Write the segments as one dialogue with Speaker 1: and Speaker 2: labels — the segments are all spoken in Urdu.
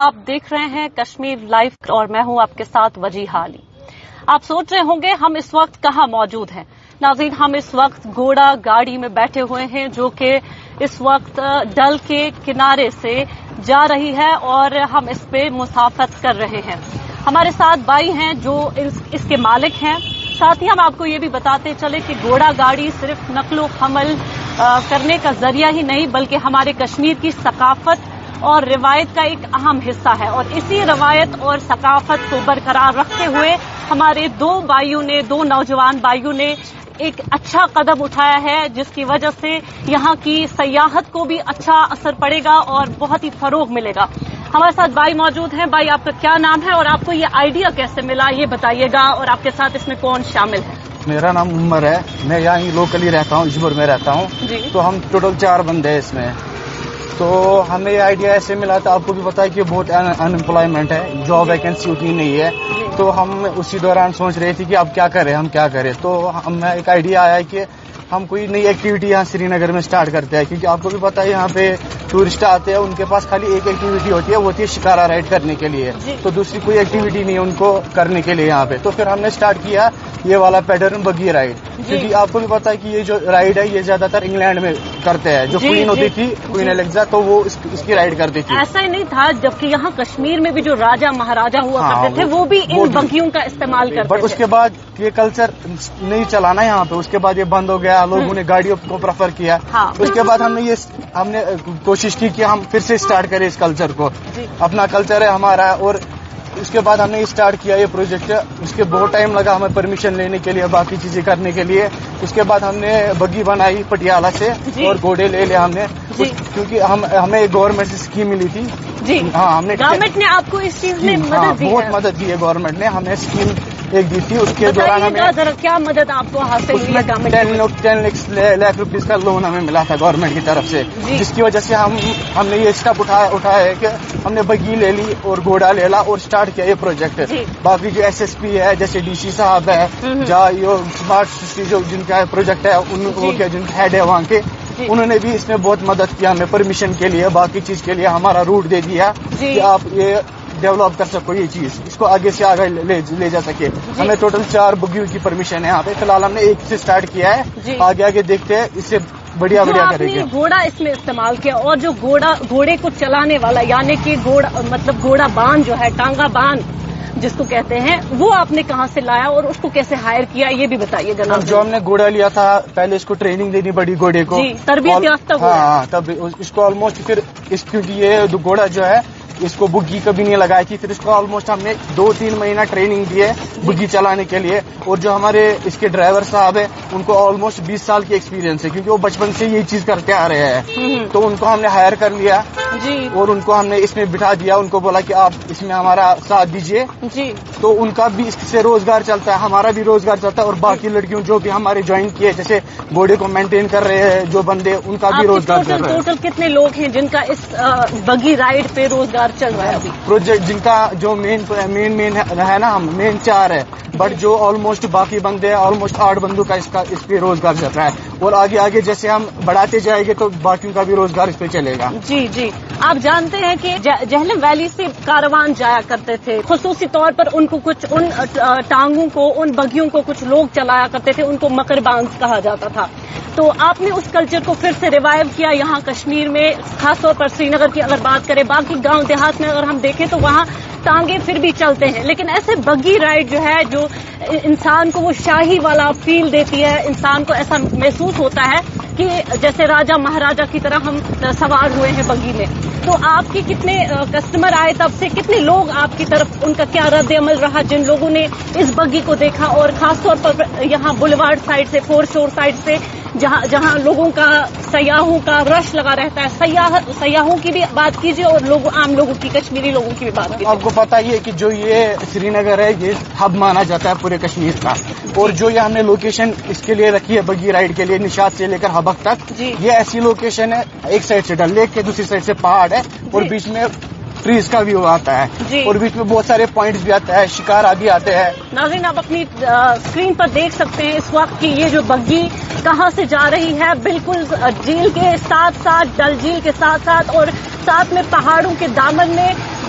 Speaker 1: آپ دیکھ رہے ہیں کشمیر لائیو اور میں ہوں آپ کے ساتھ وجیہہ علی۔ آپ سوچ رہے ہوں گے ہم اس وقت کہاں موجود ہیں۔ ناظرین، ہم اس وقت گھوڑا گاڑی میں بیٹھے ہوئے ہیں جو کہ اس وقت ڈل کے کنارے سے جا رہی ہے اور ہم اس پہ مسافت کر رہے ہیں۔ ہمارے ساتھ بھائی ہیں جو اس کے مالک ہیں۔ ساتھ ہی ہم آپ کو یہ بھی بتاتے چلے کہ گھوڑا گاڑی صرف نقل و حمل کرنے کا ذریعہ ہی نہیں بلکہ ہمارے کشمیر کی ثقافت اور روایت کا ایک اہم حصہ ہے، اور اسی روایت اور ثقافت کو برقرار رکھتے ہوئے ہمارے دو نوجوان بھائیوں نے ایک اچھا قدم اٹھایا ہے جس کی وجہ سے یہاں کی سیاحت کو بھی اچھا اثر پڑے گا اور بہت ہی فروغ ملے گا۔ ہمارے ساتھ بھائی موجود ہیں۔ بھائی، آپ کا کیا نام ہے اور آپ کو یہ آئیڈیا کیسے ملا یہ بتائیے گا، اور آپ کے ساتھ اس میں کون شامل ہے؟
Speaker 2: میرا نام عمر ہے، میں یہاں ہی لوکلی رہتا ہوں، اجبر میں رہتا ہوں
Speaker 1: جی۔
Speaker 2: تو ہم ٹوٹل 4 بندے ہیں اس میں۔ تو ہمیں یہ آئیڈیا ایسے ملا تھا، آپ کو بھی پتا ہے کہ بہت ان امپلائمنٹ ہے، جاب ویکینسی اتنی نہیں ہے، تو ہم اسی دوران سوچ رہے تھے کہ اب کیا کریں ہم کیا کریں، تو ہمیں ایک آئیڈیا آیا کہ ہم کوئی نئی ایکٹیویٹی یہاں سری نگر میں سٹارٹ کرتے ہیں، کیونکہ آپ کو بھی پتا ہے یہاں پہ ٹورسٹ آتے ہیں، ان کے پاس خالی ایک ایکٹیویٹی ہوتی ہے، وہ ہوتی ہے شکارا رائڈ کرنے کے لیے، تو دوسری کوئی ایکٹیویٹی نہیں ہے ان کو کرنے کے لیے یہاں پہ۔ تو پھر ہم نے سٹارٹ کیا یہ والا پیٹرن بگی رائڈ، کیونکہ آپ کو بھی پتا ہے کہ یہ جو رائڈ ہے یہ زیادہ تر انگلینڈ میں کرتے ہیں، جو کوئین ہوتی تھی کوئین الیگزا، تو وہ اس کی رائڈ کرتی تھی۔
Speaker 1: ایسا ہی نہیں تھا، جبکہ یہاں کشمیر میں بھی جو راجا مہاراجا ہوا کرتے تھے وہ بھی ان بگیوں کا استعمال کرتے تھے،
Speaker 2: بٹ اس کے بعد یہ کلچر نہیں چلا نا یہاں پہ، اس کے بعد یہ بند ہو گیا، لوگوں نے گاڑیوں کو پریفر کیا۔ اس کے بعد ہم نے کوشش کی کہ ہم پھر سے اسٹارٹ کریں اس کلچر کو، اپنا کلچر ہے ہمارا، اور اس کے بعد ہم نے اسٹارٹ کیا یہ پروجیکٹ۔ اس کے بہت ٹائم لگا ہمیں پرمیشن لینے کے لیے، باقی چیزیں کرنے کے لیے۔ اس کے بعد ہم نے بگی بنائی پٹیالہ سے اور گھوڑے لے لے ہم نے، کیونکہ ہمیں گورنمنٹ سے اسکیم ملی تھی۔ ہاں، ہم نے
Speaker 1: گورنمنٹ نے آپ کو اس چیز میں مدد دی،
Speaker 2: بہت مدد دی ہے گورنمنٹ نے، ہمیں اسکیم ایک دی تھی، اس کے دوران ہمیں
Speaker 1: کیا مدد آپ کو حاصل ہوئی ہے؟
Speaker 2: 10 لاکھ روپیز کا لون ہمیں ملا تھا گورنمنٹ کی طرف سے، جس کی وجہ سے ہم نے یہ اسٹیپ اٹھایا ہے کہ ہم نے بگی لے لی اور گھوڑا لے لا اور اسٹارٹ کیا یہ پروجیکٹ۔ باقی جو SSP ہے جیسے DC صاحب ہے، اسمارٹ سٹی جو جن کا پروجیکٹ ہے، جن کا ہیڈ ہے وہاں کے، انہوں نے بھی اس میں بہت مدد کیا ہمیں پرمیشن کے لیے، باقی چیز کے لیے ہمارا روٹ دے دیا کہ آپ یہ ڈیولپ کر سکو، یہ چیز اس کو آگے سے آگے لے جا سکے۔ ہمیں ٹوٹل 4 بگیوں کی پرمیشن ہے یہاں پہ، فی الحال ہم نے 1 سے سٹارٹ کیا ہے، آگے دیکھتے ہیں اس سے بڑھیا کریں گے۔
Speaker 1: گھوڑا اس میں استعمال کیا، اور جو گھوڑے کو چلانے والا یعنی کہ گھوڑا باندھ جو ہے، ٹانگا باندھ جس کو کہتے ہیں، وہ آپ نے کہاں سے لایا اور اس کو کیسے ہائر کیا یہ بھی بتائیے گا۔
Speaker 2: جو ہم نے گھوڑا لیا تھا پہلے اس کو ٹریننگ دینی پڑی گھوڑے کو،
Speaker 1: تربیت یافتہ گھوڑا۔
Speaker 2: ہاں، تب اس کو آلموسٹ پھر کیونکہ یہ گھوڑا جو ہے اس کو بگی کبھی نہیں لگائی تھی، پھر اس کو آلموسٹ ہم نے 2-3 مہینہ ٹریننگ دی ہے بگی چلانے کے لیے، اور جو ہمارے اس کے ڈرائیور صاحب ہیں ان کو آلموسٹ 20 سال کی ایکسپیرینس ہے، کیونکہ وہ بچپن سے یہی چیز کرتے آ رہے ہیں، تو ان کو ہم نے ہائر کر لیا اور ان کو ہم نے اس میں بٹھا دیا، ان کو بولا کہ آپ اس میں ہمارا ساتھ دیجیے، تو ان کا بھی اس سے روزگار چلتا ہے، ہمارا بھی روزگار چلتا ہے، اور باقی لڑکیوں جو بھی ہمارے جوائن کیے جیسے گھوڑے کو مینٹین کر رہے ہیں جو بندے، ان کا بھی روزگار چل رہا ہے۔
Speaker 1: ٹوٹل کتنے لوگ ہیں جن کا اس بگی رائڈ پہ روزگار چل رہا ہے ابھی؟
Speaker 2: پروجیکٹ جن کا جو مین ہے نا، ہم مین 4 ہے، بٹ جو آلموسٹ باقی بندے آلموسٹ 8 بندوں کا اس پہ روزگار چل رہا ہے، اور آگے جیسے ہم بڑھاتے جائیں گے تو باقیوں کا بھی روزگار اس پہ چلے گا۔
Speaker 1: جی، آپ جانتے ہیں کہ جہلم ویلی سے کاروان جایا کرتے تھے، خصوصی طور پر ان کو ان ٹانگوں کو، ان بگیوں کو کچھ لوگ چلایا کرتے تھے، ان کو مکر باندھ کہا جاتا تھا۔ تو آپ نے اس کلچر کو پھر سے ریوائیو کیا یہاں کشمیر میں، خاص طور پر سری نگر کی اگر بات کریں، باقی گاؤں دیہات میں اگر ہم دیکھیں تو وہاں ٹانگے پھر بھی چلتے ہیں، لیکن ایسے بگی رائڈ جو ہے جو انسان کو وہ شاہی والا فیل دیتی ہے، انسان کو ایسا محسوس ہوتا ہے کہ جیسے راجا مہاراجا کی طرح ہم سوار ہوئے ہیں بگی میں۔ تو آپ کے کتنے کسٹمر آئے تب سے، کتنے لوگ آپ کی طرف، ان کا کیا رد عمل رہا جن لوگوں نے اس بگی کو دیکھا، اور خاص طور پر یہاں بلیوارڈ سائڈ سے، فور شور سائڈ سے جہاں لوگوں کا، سیاحوں کا رش لگا رہتا ہے، سیاحوں کی بھی بات کیجیے اور عام لوگوں کی، کشمیری لوگوں کی بھی بات کیجیے۔
Speaker 2: آپ کو پتا ہی ہے کہ جو یہ سری نگر ہے یہ ہب مانا جاتا ہے پورے کشمیر کا، اور جو یہ ہم نے لوکیشن اس کے لیے رکھی ہے بگی رائڈ کے لیے، نشاط سے لے کر حبک تک، یہ ایسی لوکیشن ہے، ایک سائڈ سے ڈل لیک کے، دوسری سائڈ سے پہاڑ ہے، اور بیچ میں ٹریز کا ویو آتا ہے، اور بیچ میں بہت سارے پوائنٹس بھی آتا ہے، شکار بھی آتے ہیں۔
Speaker 1: ناظرین، آپ اپنی اسکرین پر دیکھ سکتے ہیں اس وقت کی یہ جو بگی کہاں سے جا رہی ہے، بالکل جھیل کے ساتھ ساتھ، ڈل جھیل کے ساتھ ساتھ، اور ساتھ میں پہاڑوں کے دامن میں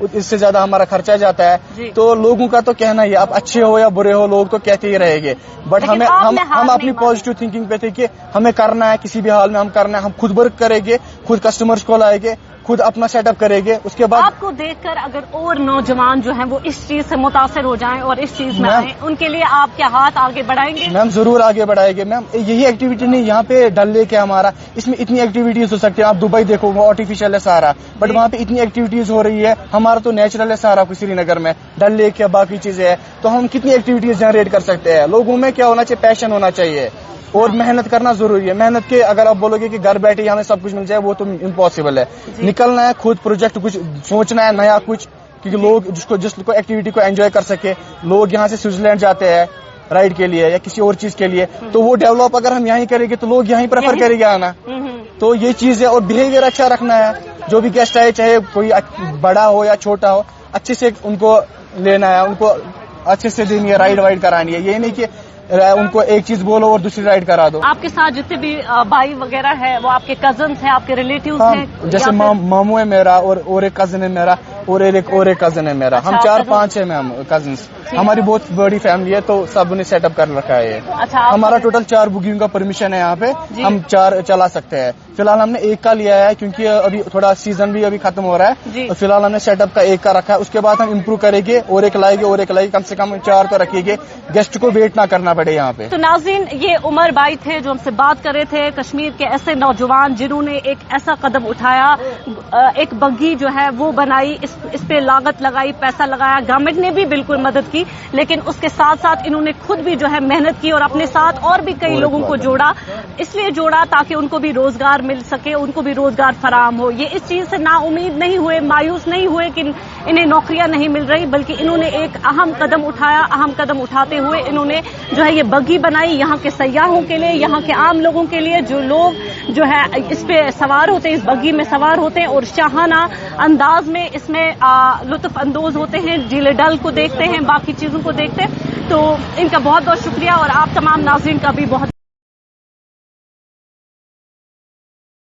Speaker 2: اس سے زیادہ ہمارا خرچہ جاتا ہے. تو لوگوں کا تو کہنا ہی ہے، آپ اچھے ہو یا برے ہو لوگ تو کہتے ہی رہیں گے، بٹ ہم اپنی پازیٹیو تھنکنگ پہ تھے کہ ہمیں کرنا ہے، کسی بھی حال میں ہم کرنا ہے، ہم خود ورک کریں گے، خود کسٹمرز کو لائیں گے، خود اپنا سیٹ اپ کریں گے. اس کے بعد
Speaker 1: آپ کو دیکھ کر اگر اور نوجوان جو ہیں وہ اس چیز سے متاثر ہو جائیں اور اس چیز میں آئیں، ان کے لیے آپ کیا ہاتھ آگے بڑھائیں گے؟
Speaker 2: میم ضرور آگے بڑھائیں گے میم. یہی ایکٹیویٹی نہیں، یہاں پہ ڈل لیک ہے ہمارا، اس میں اتنی ایکٹیویٹیز ہو سکتی ہیں. آپ دبئی دیکھو وہ آرٹیفیشل ہے سارا، بٹ وہاں پہ اتنی ایکٹیویٹیز ہو رہی ہے. ہمارا تو نیچرل ہے سارا کچھ سری نگر میں، ڈل لیک ہے، باقی چیزیں ہیں، تو ہم کتنی ایکٹیویٹیز جنریٹ کر سکتے ہیں. لوگوں میں کیا ہونا چاہیے، پیشن ہونا چاہیے اور محنت کرنا ضروری ہے. محنت کے اگر آپ بولو گے کہ گھر بیٹھے ہمیں سب کچھ مل جائے، وہ تو امپاسبل ہے. نکلنا ہے، خود پروجیکٹ کچھ سوچنا ہے نیا کچھ، کیونکہ لوگ جس کو ایکٹیویٹی کو انجوائے کر سکے. لوگ یہاں سے سوئٹزرلینڈ جاتے ہیں رائڈ کے لیے یا کسی اور چیز کے لیے، تو وہ ڈیولپ اگر ہم یہیں کریں گے تو لوگ یہیں پریفر کریں گے آنا. تو یہ چیز ہے. اور بہیویئر اچھا رکھنا ہے، جو بھی گیسٹ آئے چاہے کوئی بڑا ہو یا چھوٹا ہو، اچھے سے ان کو لینا ہے، ان کو اچھے سے دینی ہے، رائڈ وائڈ کرانی ہے. یہ نہیں کہ ان کو ایک چیز بولو اور دوسری رائڈ کرا دو.
Speaker 1: آپ کے ساتھ جتنے بھی بھائی وغیرہ ہے وہ آپ کے کزنس ہیں، آپ کے ریلیٹیوز ہیں؟
Speaker 2: جیسے ماموں ہے میرا اور ایک کزن ہے میرا اور ایک کزن ہے میرا. ہم 4-5 ہیں میم کزنس. ہماری بہت بڑی فیملی ہے، تو سب نے سیٹ اپ کر رکھا ہے. ہمارا ٹوٹل 4 بکنگ کا پرمیشن ہے یہاں پہ، ہم 4 چلا سکتے ہیں. فی الحال ہم نے 1 کا لیا ہے کیونکہ ابھی تھوڑا سیزن بھی ابھی ختم ہو رہا ہے. فی الحال ہم نے سیٹ اپ کا 1 کا رکھا ہے. اس کے بعد ہم امپروو کریں گے اور ایک لائیں گے، کم سے کم 4 تو رکھیں گے، گیسٹ کو ویٹ نہ کرنا پڑے یہاں پہ.
Speaker 1: تو ناظرین، یہ عمر بھائی تھے جو ہم سے بات کر رہے تھے، کشمیر کے ایسے نوجوان جنہوں نے ایک ایسا قدم اٹھایا، ایک بگی جو ہے وہ بنائی، اس پہ لاگت لگائی، پیسہ لگایا، گورنمنٹ نے بھی بالکل مدد کی، لیکن اس کے ساتھ ساتھ انہوں نے خود بھی جو ہے محنت کی اور اپنے ساتھ اور بھی کئی لوگوں کو جوڑا. اس لیے جوڑا تاکہ ان کو بھی روزگار مل سکے، ان کو بھی روزگار فراہم ہو. یہ اس چیز سے نا امید نہیں ہوئے، مایوس نہیں ہوئے کہ انہیں نوکریاں نہیں مل رہی، بلکہ انہوں نے ایک اہم قدم اٹھایا. اہم قدم اٹھاتے ہوئے انہوں نے جو ہے یہ بگی بنائی یہاں کے سیاحوں کے لیے، یہاں کے عام لوگوں کے لیے، جو لوگ جو ہے اس پہ سوار ہوتے ہیں، اس بگی میں سوار ہوتے ہیں اور شاہانہ انداز میں اس میں لطف اندوز ہوتے ہیں، جھیل ڈل کو دیکھتے ہیں، باقی چیزوں کو دیکھتے ہیں. تو ان کا بہت بہت شکریہ اور آپ تمام ناظرین کا بھی بہت